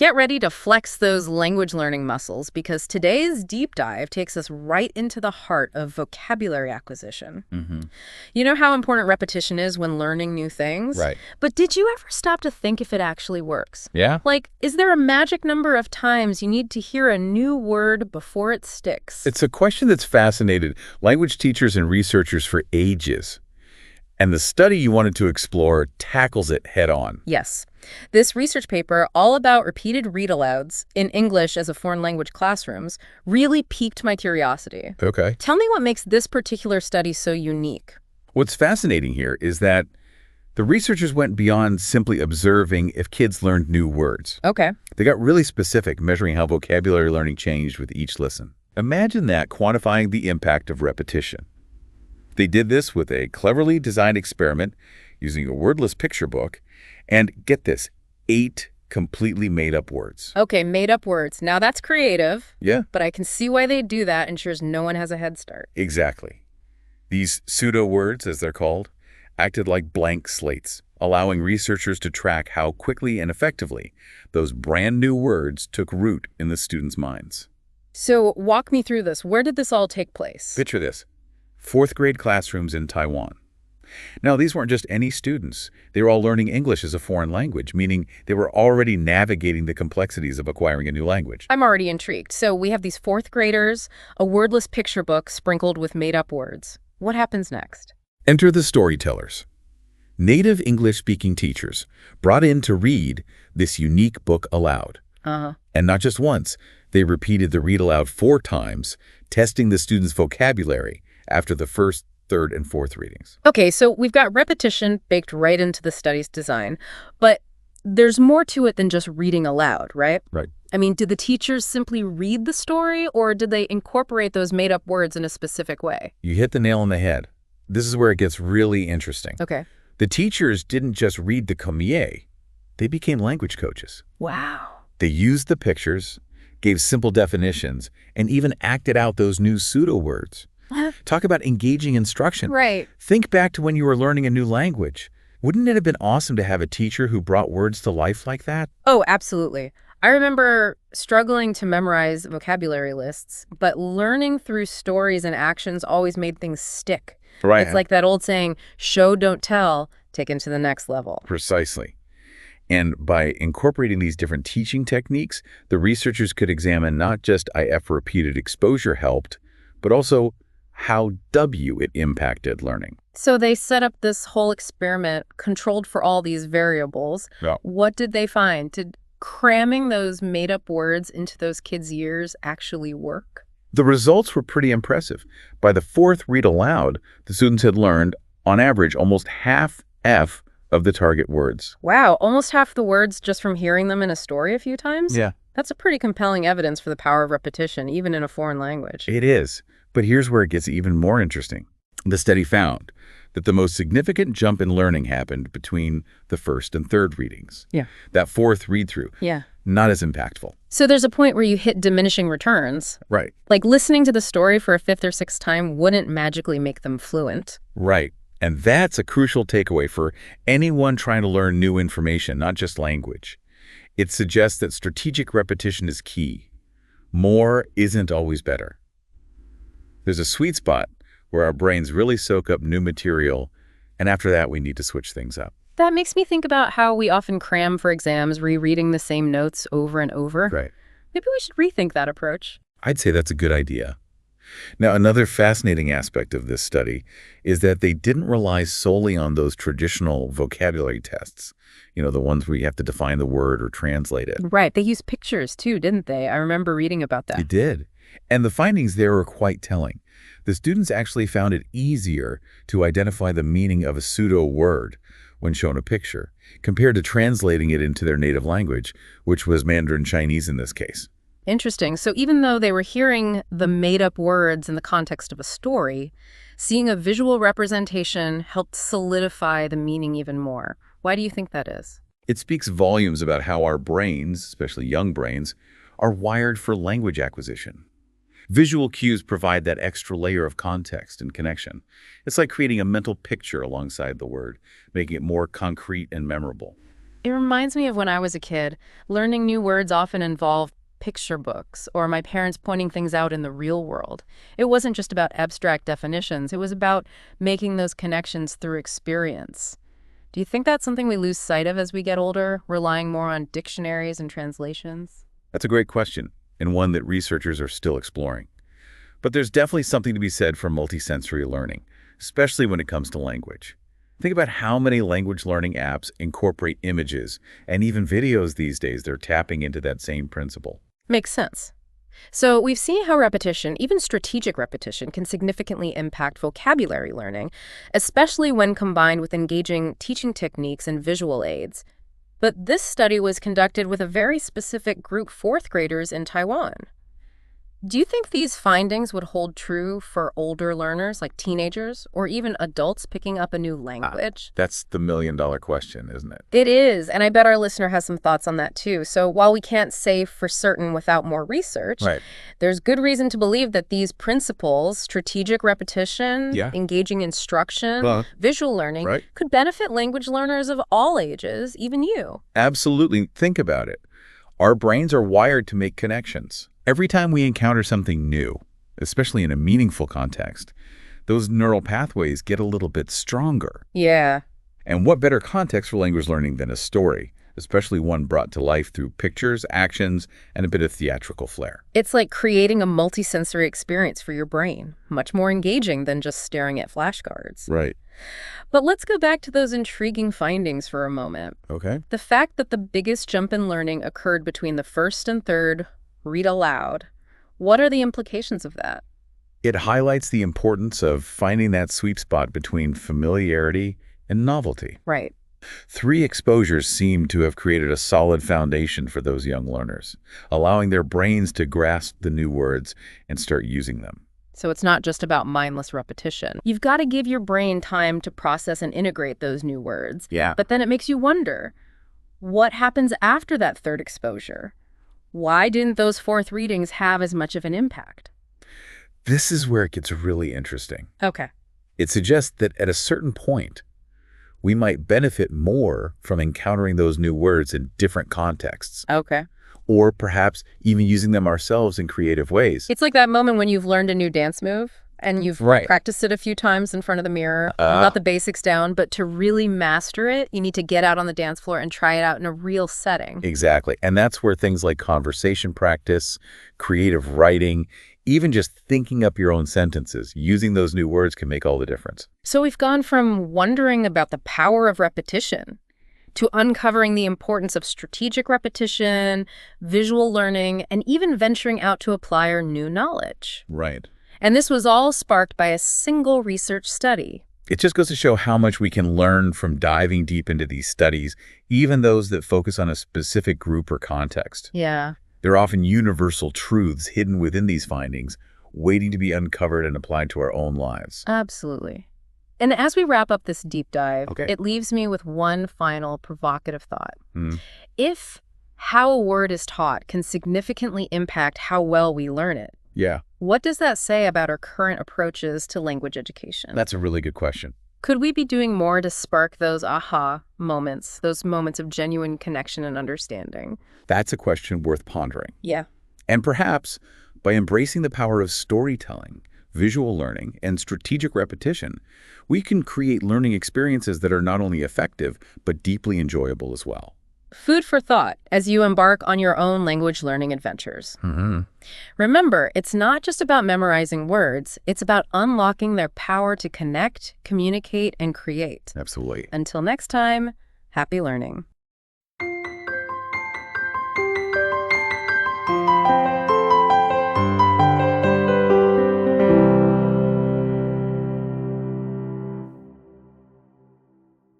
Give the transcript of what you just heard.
get ready to flex those language learning muscles because today's deep dive takes us right into the heart of vocabulary acquisition. You know how important repetition is when learning new things? Right. But did you ever stop to think if it actually works? Yeah? Like, is there a magic number of times you need to hear a new word before it sticks? It's a question that's fascinated language teachers and researchers for ages. And the study you wanted to explore tackles it head on. Yes. This research paper, all about repeated read-alouds in English as a foreign language classrooms, really piqued my curiosity. Okay. Tell me what makes this particular study so unique. What's fascinating here is that the researchers went beyond simply observing if kids learned new words. Okay. They got really specific, measuring how vocabulary learning changed with each listen. Imagine that, quantifying the impact of repetition. They did this with a cleverly designed experiment using a wordless picture book and, get this, 8 completely made-up words. Okay, made-up words. Now that's creative. Yeah. But I can see why they do that, ensures no one has a head start. Exactly. These pseudo-words, as they're called, acted like blank slates, allowing researchers to track how quickly and effectively those brand-new words took root in the students' minds. So walk me through this. Where did this all take place? Picture this. 4th grade classrooms in Taiwan. Now, these weren't just any students. They were all learning English as a foreign language, meaning they were already navigating the complexities of acquiring a new language. I'm already intrigued. So we have these 4th graders, a wordless picture book sprinkled with made-up words. What happens next? Enter the storytellers. Native English-speaking teachers brought in to read this unique book aloud. And not just once. They repeated the read aloud 4 times, testing the students' vocabulary after the first, 3rd, and 4th readings. Okay, so we've got repetition baked right into the study's design, but there's more to it than just reading aloud, right? Right. I mean, did the teachers simply read the story, or did they incorporate those made-up words in a specific way? You hit the nail on the head. This is where it gets really interesting. Okay. The teachers didn't just read the comier. They became language coaches. Wow. They used the pictures, gave simple definitions, and even acted out those new pseudo words. Talk about engaging instruction. Right. Think back to when you were learning a new language. Wouldn't it have been awesome to have a teacher who brought words to life like that? Oh, absolutely. I remember struggling to memorize vocabulary lists, but learning through stories and actions always made things stick. Right. It's like that old saying, show, don't tell, taken to the next level. Precisely. And by incorporating these different teaching techniques, the researchers could examine not just if repeated exposure helped, but also how it impacted learning. So they set up this whole experiment controlled for all these variables. Yeah. What did they find? Did cramming those made-up words into those kids' ears actually work? The results were pretty impressive. By the 4th read aloud, the students had learned, on average, almost half of the target words. Wow, almost half the words just from hearing them in a story a few times? Yeah. That's a pretty compelling evidence for the power of repetition, even in a foreign language. It is. But here's where it gets even more interesting. The study found that the most significant jump in learning happened between the 1st and 3rd readings. Yeah. That 4th read-through, not as impactful. So there's a point where you hit diminishing returns. Right. Like listening to the story for a 5th or 6th time wouldn't magically make them fluent. Right. And that's a crucial takeaway for anyone trying to learn new information, not just language. It suggests that strategic repetition is key. More isn't always better. There's a sweet spot where our brains really soak up new material, and after that, we need to switch things up. That makes me think about how we often cram for exams, rereading the same notes over and over. Right. Maybe we should rethink that approach. I'd say that's a good idea. Now, another fascinating aspect of this study is that they didn't rely solely on those traditional vocabulary tests, the ones where you have to define the word or translate it. Right. They used pictures too, didn't they? I remember reading about that. They did. And the findings there were quite telling. The students actually found it easier to identify the meaning of a pseudo word when shown a picture, compared to translating it into their native language, which was Mandarin Chinese in this case. Interesting. So even though they were hearing the made-up words in the context of a story, seeing a visual representation helped solidify the meaning even more. Why do you think that is? It speaks volumes about how our brains, especially young brains, are wired for language acquisition. Visual cues provide that extra layer of context and connection. It's like creating a mental picture alongside the word, making it more concrete and memorable. It reminds me of when I was a kid. Learning new words often involved picture books or my parents pointing things out in the real world. It wasn't just about abstract definitions. It was about making those connections through experience. Do you think that's something we lose sight of as we get older, relying more on dictionaries and translations? That's a great question, and one that researchers are still exploring. But there's definitely something to be said for multisensory learning, especially when it comes to language. Think about how many language learning apps incorporate images and even videos these days. They're tapping into that same principle. Makes sense. So we've seen how repetition, even strategic repetition, can significantly impact vocabulary learning, especially when combined with engaging teaching techniques and visual aids. But this study was conducted with a very specific group, fourth graders in Taiwan. Do you think these findings would hold true for older learners, like teenagers, or even adults picking up a new language? That's the million-dollar question, isn't it? It is, and I bet our listener has some thoughts on that too. So while we can't say for certain without more research, there's good reason to believe that these principles, strategic repetition, engaging instruction, visual learning, could benefit language learners of all ages, even you. Absolutely. Think about it. Our brains are wired to make connections. Every time we encounter something new, especially in a meaningful context, those neural pathways get a little bit stronger. Yeah. And what better context for language learning than a story, especially one brought to life through pictures, actions, and a bit of theatrical flair. It's like creating a multisensory experience for your brain, much more engaging than just staring at flashcards. Right. But let's go back to those intriguing findings for a moment. Okay. The fact that the biggest jump in learning occurred between the first and third read-aloud. What are the implications of that? It highlights the importance of finding that sweet spot between familiarity and novelty. Right. 3 exposures seem to have created a solid foundation for those young learners, allowing their brains to grasp the new words and start using them. So it's not just about mindless repetition. You've got to give your brain time to process and integrate those new words. Yeah. But then it makes you wonder, what happens after that third exposure? Why didn't those fourth readings have as much of an impact? This is where it gets really interesting. Okay. It suggests that at a certain point, we might benefit more from encountering those new words in different contexts. Okay. Or perhaps even using them ourselves in creative ways. It's like that moment when you've learned a new dance move and you've practiced it a few times in front of the mirror. You got the basics down, but to really master it, you need to get out on the dance floor and try it out in a real setting. Exactly. And that's where things like conversation practice, creative writing, even just thinking up your own sentences, using those new words can make all the difference. So we've gone from wondering about the power of repetition to uncovering the importance of strategic repetition, visual learning, and even venturing out to apply our new knowledge. Right. And this was all sparked by a single research study. It just goes to show how much we can learn from diving deep into these studies, even those that focus on a specific group or context. Yeah. There are often universal truths hidden within these findings, waiting to be uncovered and applied to our own lives. Absolutely. And as we wrap up this deep dive, it leaves me with one final provocative thought. If how a word is taught can significantly impact how well we learn it, what does that say about our current approaches to language education? That's a really good question. Could we be doing more to spark those aha moments, those moments of genuine connection and understanding? That's a question worth pondering. Yeah. And perhaps by embracing the power of storytelling, visual learning, and strategic repetition, we can create learning experiences that are not only effective, but deeply enjoyable as well. Food for thought as you embark on your own language learning adventures. Remember, it's not just about memorizing words, it's about unlocking their power to connect, communicate, and create. Absolutely. Until next time, happy learning.